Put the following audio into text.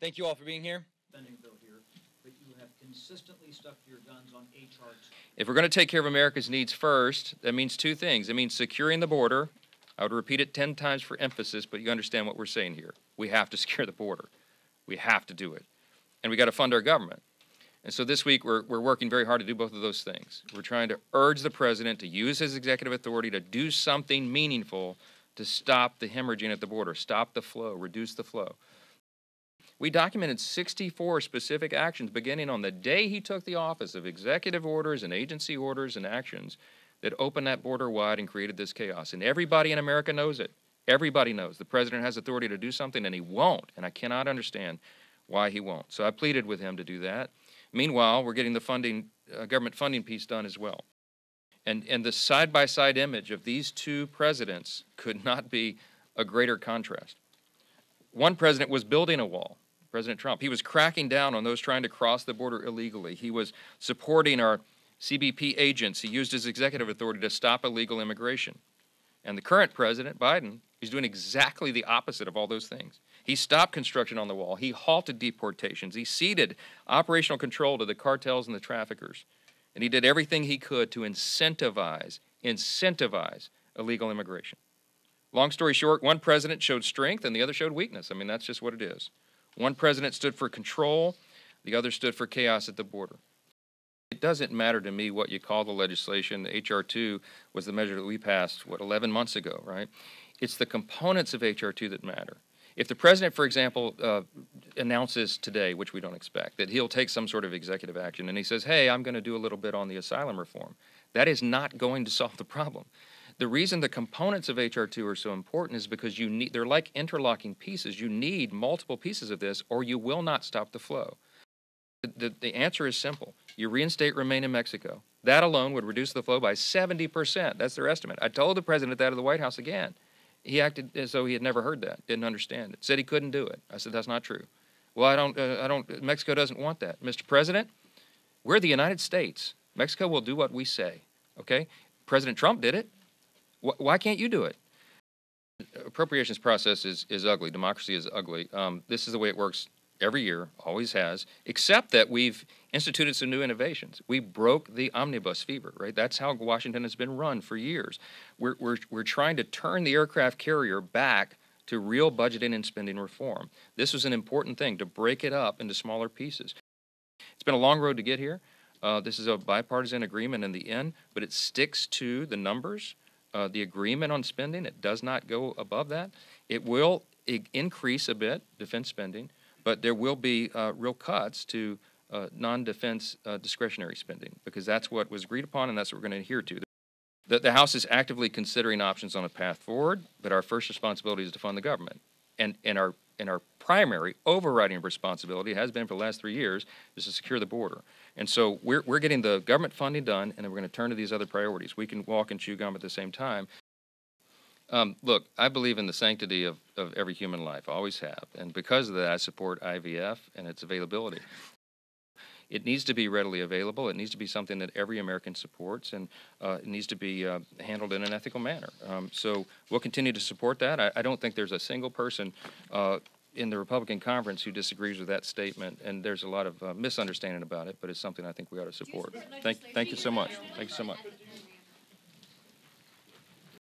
Thank you all for being here. Spending bill here, but you have consistently stuck to your guns on H.R. 2. If we're going to take care of America's needs first, that means two things. It means securing the border. I would repeat it 10 times for emphasis, but you understand what we're saying here. We have to secure the border. We have to do it. And we got to fund our government. And so this week we're working very hard to do both of those things. We're trying to urge the president to use his executive authority to do something meaningful to stop the hemorrhaging at the border, stop the flow, reduce the flow. We documented 64 specific actions beginning on the day he took the office of executive orders and agency orders and actions that opened that border wide and created this chaos. And everybody in America knows it. Everybody knows the president has authority to do something, and he won't. And I cannot understand why he won't. So I pleaded with him to do that. Meanwhile, we're getting the funding, government funding piece done as well. And the side-by-side image of these two presidents could not be a greater contrast. One president was building a wall, President Trump. He was cracking down on those trying to cross the border illegally. He was supporting our CBP agents. He used his executive authority to stop illegal immigration. And the current president, Biden, is doing exactly the opposite of all those things. He stopped construction on the wall. He halted deportations. He ceded operational control to the cartels and the traffickers. And he did everything he could to incentivize illegal immigration. Long story short, one president showed strength and the other showed weakness. I mean, that's just what it is. One president stood for control, the other stood for chaos at the border. It doesn't matter to me what you call the legislation. H.R. 2 was the measure that we passed, 11 months ago, right? It's the components of H.R. 2 that matter. If the president, for example, announces today, which we don't expect, that he'll take some sort of executive action, and he says, hey, I'm going to do a little bit on the asylum reform, that is not going to solve the problem. The reason the components of H.R. 2 are so important is because they're like interlocking pieces. You need multiple pieces of this, or you will not stop the flow. The answer is simple. You reinstate Remain in Mexico. That alone would reduce the flow by 70%. That's their estimate. I told the president that at the White House again. He acted as though he had never heard that, didn't understand it, said he couldn't do it. I said, that's not true. Well, Mexico doesn't want that. Mr. President, we're the United States. Mexico will do what we say, okay? President Trump did it. Why can't you do it? Appropriations process is ugly. Democracy is ugly. This is the way it works every year, always has, except that we've instituted some new innovations. We broke the omnibus fever, right? That's how Washington has been run for years. We're trying to turn the aircraft carrier back to real budgeting and spending reform. This was an important thing, to break it up into smaller pieces. It's been a long road to get here. This is a bipartisan agreement in the end, but it sticks to the numbers, the agreement on spending. It does not go above that. It will increase a bit, defense spending, but there will be real cuts to non-defense discretionary spending, because that's what was agreed upon and that's what we're going to adhere to. The House is actively considering options on a path forward, but our first responsibility is to fund the government. And our primary overriding responsibility has been for the last 3 years is to secure the border. And so we're getting the government funding done, and then we're going to turn to these other priorities. We can walk and chew gum at the same time. Look, I believe in the sanctity of every human life, always have, and because of that I support IVF and its availability. It needs to be readily available. It needs to be something that every American supports, and it needs to be handled in an ethical manner. So we'll continue to support that. I don't think there's a single person in the Republican conference who disagrees with that statement, and there's a lot of misunderstanding about it, but it's something I think we ought to support. Thank you so much. Thank you so much.